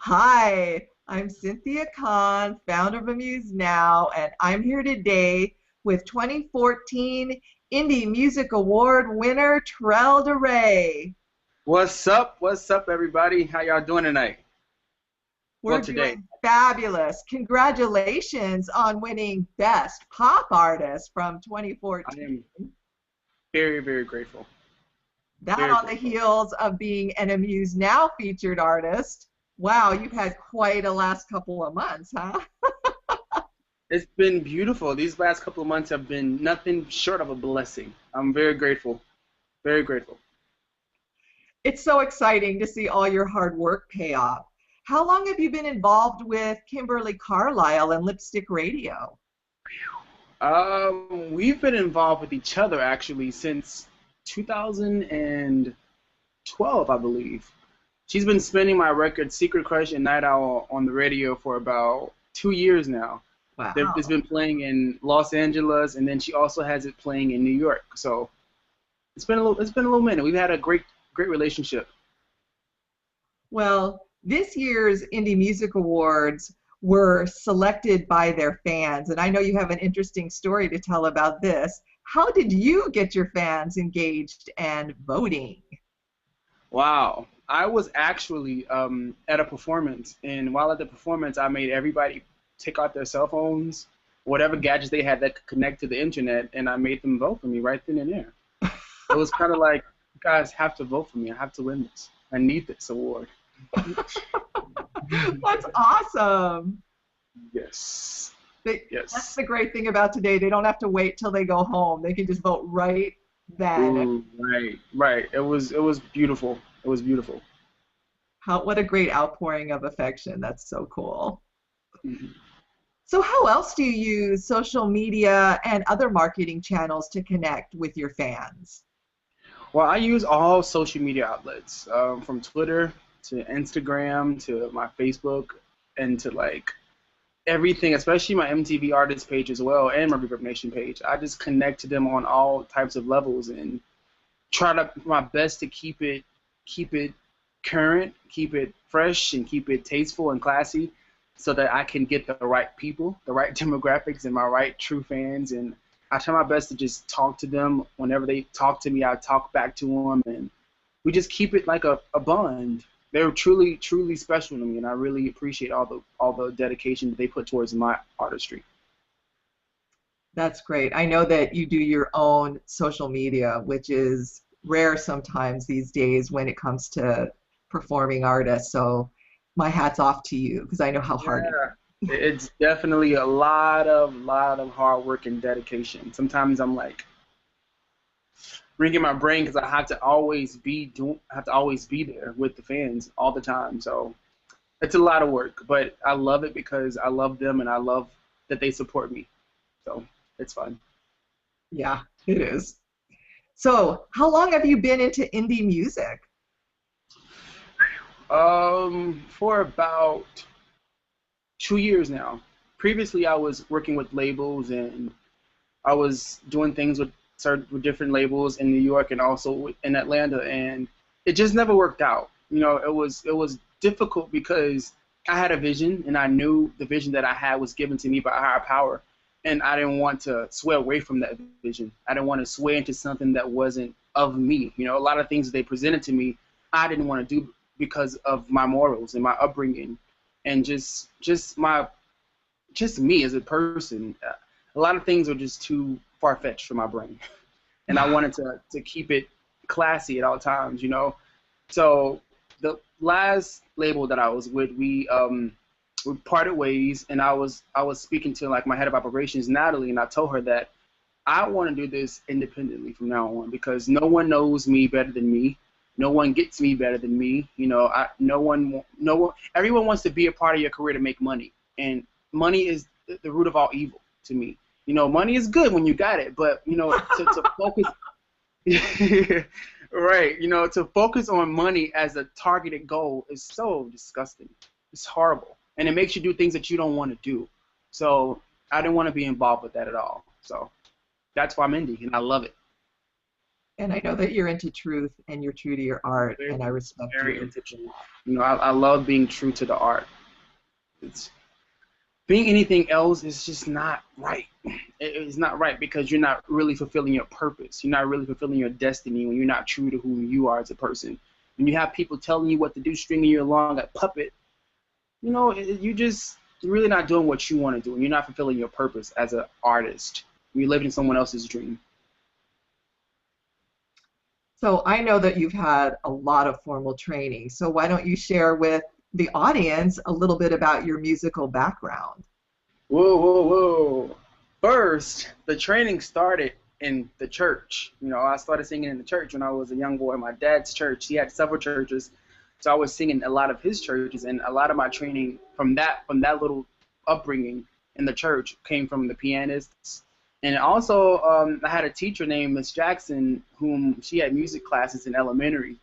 Hi, I'm Cynthia Kahn, founder of Amuse Now, and I'm here today with 2014 Indie Music Award winner Trell Daray. What's up? What's up, everybody? How y'all doing tonight? We're Well, today. doing fabulous. Congratulations on winning Best Pop Artist from I 2014. am very, very grateful. That Very on the grateful. heels of being an Amuse Now featured artist. Wow, you've had quite a last couple of months, huh? It's been beautiful. These last couple of months have been nothing short of a blessing. I'm very grateful. Very grateful. It's so exciting to see all your hard work pay off. How long have you been involved with Kimberly Carlile and Lipstick Radio? We've been involved with each other actually since 2012, I believe. She's been spinning my record Secret Crush and Night Owl on the radio for about 2 years now. It's Wow. been playing in Los Angeles, and then she also has it playing in New York. So it's been a little minute. We've had a great relationship. Well, this year's Indie Music Awards were selected by their fans, and I know you have an interesting story to tell about this. How did you get your fans engaged and voting? Wow. I was actually at a performance, and while at the performance, I made everybody take out their cell phones, whatever gadgets they had that could connect to the internet, and I made them vote for me right then and there. It was kind of like, you guys have to vote for me. I have to win this. I need this award. That's awesome. Yes. That's Yes. the great thing about today. They don't have to wait till they go home. They can just vote right then. Ooh, right, right. It was beautiful. It was beautiful. What a great outpouring of affection. That's so cool. Mhm. So how else do you use social media and other marketing channels to connect with your fans? Well, I use all social media outlets, from Twitter to Instagram to my Facebook and to like everything, especially my MTV artist page as well and my Reverb Nation page. I just connect to them on all types of levels and try to my best to keep it current, keep it fresh, and keep it tasteful and classy, so that I can get the right people, the right demographics, and my right true fans. And I try my best to just talk to them. Whenever they talk to me, I talk back to them, and we just keep it like a bond. They're truly, truly special to me, and I really appreciate all the dedication that they put towards my artistry. That's great. I know that you do your own social media, which is rare sometimes these days when it comes to performing artists. So my hat's off to you because I know how hard it Yeah, it's definitely a lot of hard work and dedication. Sometimes I'm like bringing my brain because I have to always be there with the fans all the time. So it's a lot of work, but I love it because I love them and I love that they support me. So it's fun. Yeah, it is. So how long have you been into indie music? For about 2 years now. Previously, I was working with labels and I was doing things with different labels in New York and also in Atlanta, and it just never worked out. It was difficult because I had a vision, and I knew the vision that I had was given to me by a higher power, and I didn't want to sway away from that vision. I didn't want to sway into something that wasn't of me. A lot of things that they presented to me, I didn't want to do because of my morals and my upbringing, and just me as a person. A lot of things are just too far fetched for my brain, and I wanted to keep it classy at all times. So the last label that I was with, we parted ways, and I was speaking to like my head of operations, Natalie, and I told her that I want to do this independently from now on because no one knows me better than me. No one gets me better than me. No one, everyone wants to be a part of your career to make money, and money is the root of all evil to me. Money is good when you got it, but to focus, right? To focus on money as a targeted goal is so disgusting. It's horrible, and it makes you do things that you don't want to do. So I didn't want to be involved with that at all. So that's why I'm indie, and I love it. And I know that you're into truth and you're true to your art, Very, and I respect very you. intentional. You know, I love being true to the art. It's being anything else is just not right. It's not right because you're not really fulfilling your purpose. You're not really fulfilling your destiny when you're not true to who you are as a person. When you have people telling you what to do, stringing you along like a puppet, you know, you're really not doing what you want to do, and you're not fulfilling your purpose as an artist. You're living someone else's dream. So I know that you've had a lot of formal training. So why don't you share with the audience a little bit about your musical background? Whoa, whoa, whoa. First, the training started in the church. You know, I started singing in the church when I was a young boy. My dad's church, he had several churches, so I was singing a lot of his churches, and a lot of my training from that little upbringing in the church came from the pianists. And also, I had a teacher named Miss Jackson, whom she had music classes in elementary,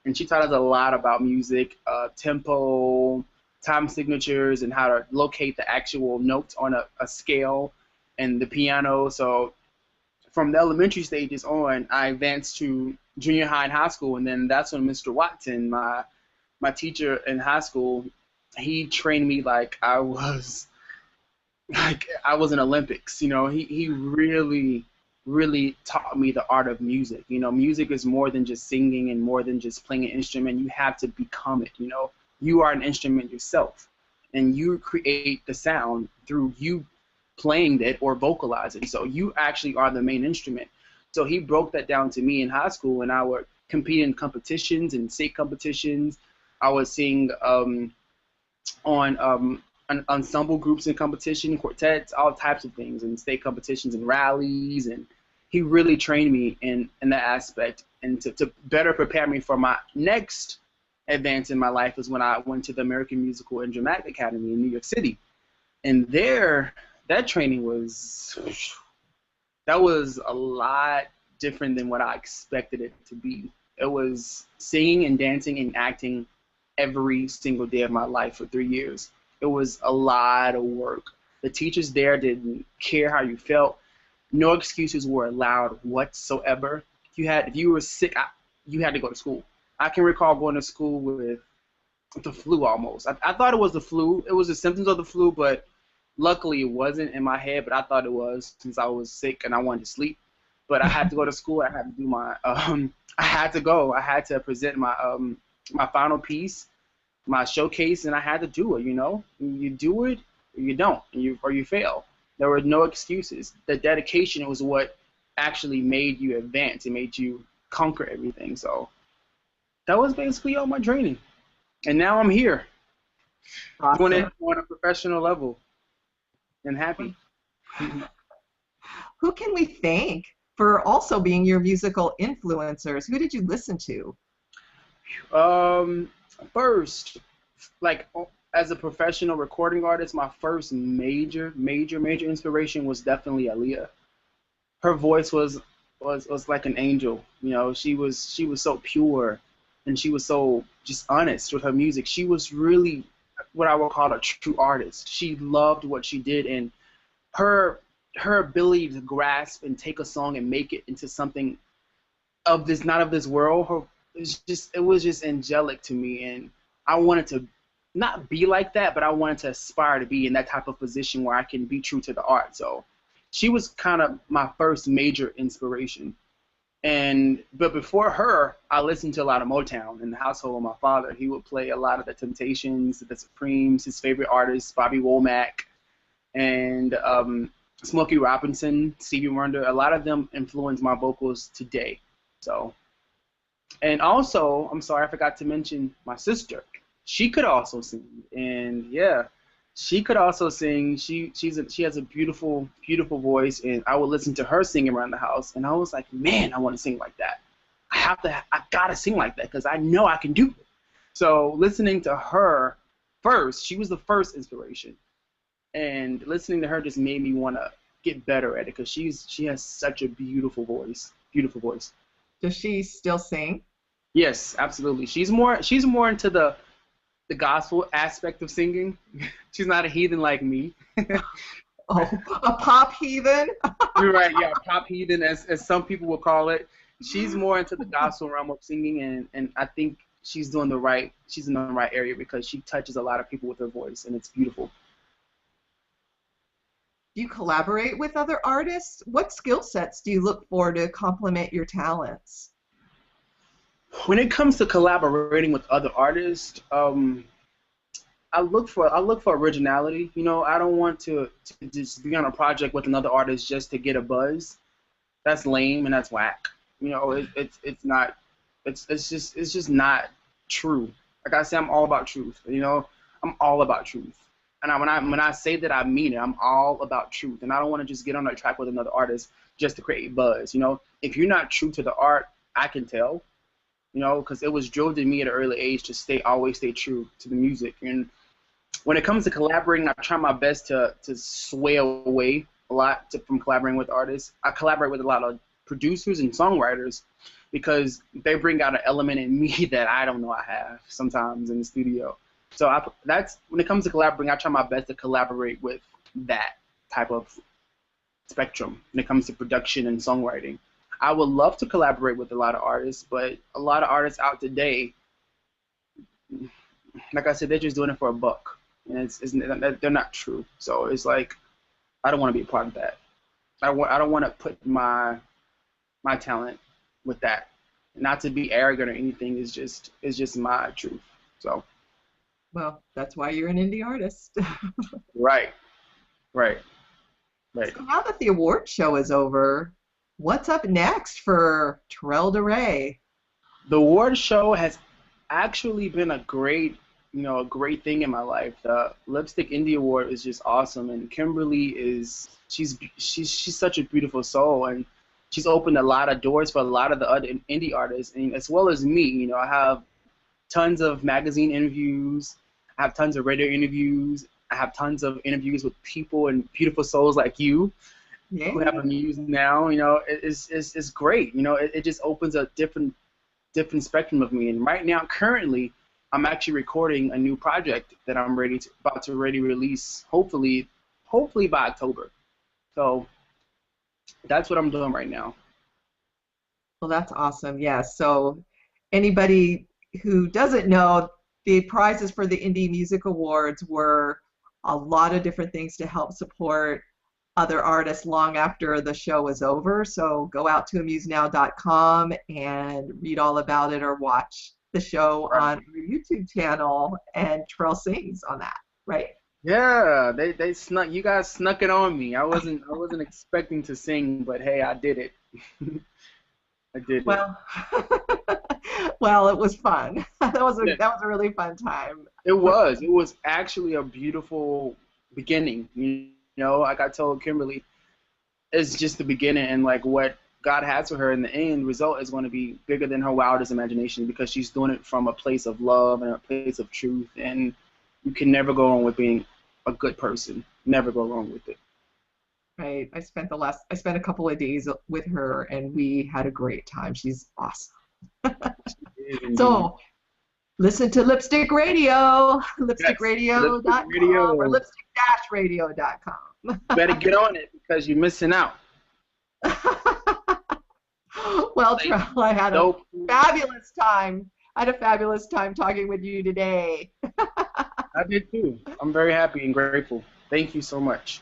and she taught us a lot about music, tempo, time signatures, and how to locate the actual notes on a scale and the piano. So from the elementary stages on, I advanced to junior high and high school, and then that's when Mr. Watson, my teacher in high school, he trained me like I was in Olympics. You know, he really really taught me the art of music. You know, music is more than just singing and more than just playing an instrument. You have to become it. You know, you are an instrument yourself, and you create the sound through you playing it or vocalizing. So you actually are the main instrument. So he broke that down to me in high school, and I would compete in competitions and state competitions. I would sing on ensemble groups in competition, quartets, all types of things, and state competitions and rallies. And he really trained me in that aspect. And to better prepare me for my next advance in my life is when I went to the American Musical and Dramatic Academy in New York City. And there, that training that was a lot different than what I expected it to be. It was singing and dancing and acting every single day of my life for 3 years. It was a lot of work. The teachers there didn't care how you felt. No excuses were allowed whatsoever. If you were sick, you had to go to school. I can recall going to school with the flu almost. I thought it was the flu. It was the symptoms of the flu, but luckily it wasn't in my head, but I thought it was since I was sick and I wanted to sleep. But I had to go to school. I had to do my I had to go. I had to present my final piece, my showcase, and I had to do it. You know, you do it or you don't, or you fail. There were no excuses. The dedication was what actually made you advance. It made you conquer everything. So that was basically all my training, and now I'm here doing it Awesome. on a professional level and happy. Who can we thank for also being your musical influencers? Who did you listen to? Um, First, like as a professional recording artist, my first major inspiration was definitely Aaliyah. Her voice was like an angel. You know, she was so pure, and she was so just honest with her music. She was really what I would call a true artist. She loved what she did, and her her ability to grasp and take a song and make it into something of this not of this world. It was just angelic to me, and I wanted to not be like that, but I wanted to aspire to be in that type of position where I can be true to the art. So she was kind of my first major inspiration. But before her, I listened to a lot of Motown in the household of my father. He would play a lot of the Temptations, the Supremes, his favorite artists, Bobby Womack, and Smokey Robinson, Stevie Wonder. A lot of them influenced my vocals today. So, and also, I'm sorry, I forgot to mention my sister. She could also sing, and yeah, she could also sing. She has a beautiful voice, and I would listen to her sing around the house, and I was like, man, I want to sing like that. I gotta sing like that because I know I can do it. So listening to her first, she was the first inspiration, and listening to her just made me want to get better at it because she has such a beautiful voice. Does she still sing? Yes, absolutely. She's more into the gospel aspect of singing. She's not a heathen like me. Oh, a pop heathen? You're right, yeah, pop heathen, as some people will call it. She's more into the gospel realm of singing, and I think she's in the right area because she touches a lot of people with her voice, and it's beautiful. Do you collaborate with other artists? What skill sets do you look for to complement your talents? When it comes to collaborating with other artists, I look for originality. I don't want to just be on a project with another artist just to get a buzz. That's lame and that's whack. It's not. It's just not true. Like I say, I'm all about truth. I'm all about truth. And when I say that, I mean it. I'm all about truth, and I don't want to just get on a track with another artist just to create buzz. If you're not true to the art, I can tell. Because it was drilled in me at an early age to always stay true to the music. And when it comes to collaborating, I try my best to sway away a lot from collaborating with artists. I collaborate with a lot of producers and songwriters because they bring out an element in me that I don't know I have sometimes in the studio. So that's when it comes to collaborating, I try my best to collaborate with that type of spectrum when it comes to production and songwriting. I would love to collaborate with a lot of artists, but a lot of artists out today, like I said, they're just doing it for a buck, and they're not true. So it's like I don't want to be a part of that. I don't want to put my talent with that. Not to be arrogant or anything. It's just my truth. So Well, that's why you're an indie artist. right, right, right. So now that the award show is over, what's up next for Trell Daray? The award show has actually been a great thing in my life. The Lipstick Indie Award is just awesome, and Kimberly she's such a beautiful soul, and she's opened a lot of doors for a lot of the other indie artists, and as well as me. I have tons of magazine interviews, I have tons of radio interviews, I have tons of interviews with people and beautiful souls like you Yeah. who have a muse now. It's great. It just opens a different spectrum of me. And right now, currently, I'm actually recording a new project that I'm about to ready release. Hopefully by October. So that's what I'm doing right now. Well, that's awesome. Yeah. So anybody who doesn't know, the prizes for the Indie Music Awards were a lot of different things to help support other artists long after the show was over. So go out to amusenow.com and read all about it or watch the show Right. on our YouTube channel, and Trell sings on that, right? Yeah, they snuck. You guys snuck it on me. I wasn't expecting to sing, but hey, I did it. I did it. Well, well, it was fun. That was a Yeah. that was a really fun time. It was. It was actually a beautiful beginning. Like I told Kimberly, it's just the beginning, and like what God has for her in the end result is going to be bigger than her wildest imagination because she's doing it from a place of love and a place of truth, and you can never go wrong with being a good person. Never go wrong with it. Right. I spent a couple of days with her and we had a great time. She's awesome. It is indeed. So listen to Lipstick Radio, Yes, lipstickradio.com Lipstick or Radio. lipstick-radio.com. Better get on it because you're missing out. Well, Like, Trell, I had a dope. fabulous time. I had a fabulous time talking with you today. I did too. I'm very happy and grateful. Thank you so much.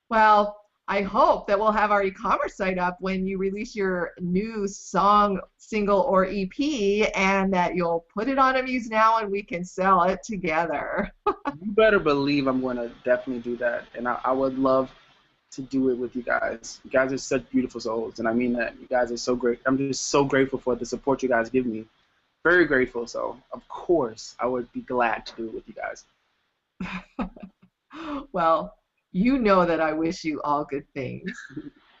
Well, I hope that we'll have our e-commerce site up when you release your new song, single, or EP, and that you'll put it on Amuse Now and we can sell it together. You better believe I'm going to definitely do that, and I would love to do it with you guys. You guys are such beautiful souls, and I mean that. You guys are so great. I'm just so grateful for the support you guys give me. Very grateful. So, of course, I would be glad to do it with you guys. Well, you know that I wish you all good things.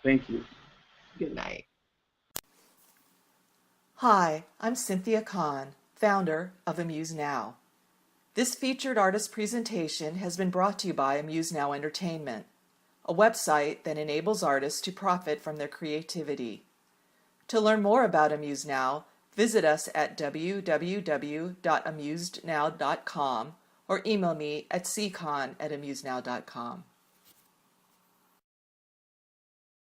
Thank you. Good night. Hi, I'm Cynthia Kahn, founder of Amuse Now. This featured artist presentation has been brought to you by Amuse Now Entertainment, a website that enables artists to profit from their creativity. To learn more about Amuse Now, visit us at www.amusednow.com or email me at ccon@amusenow.com.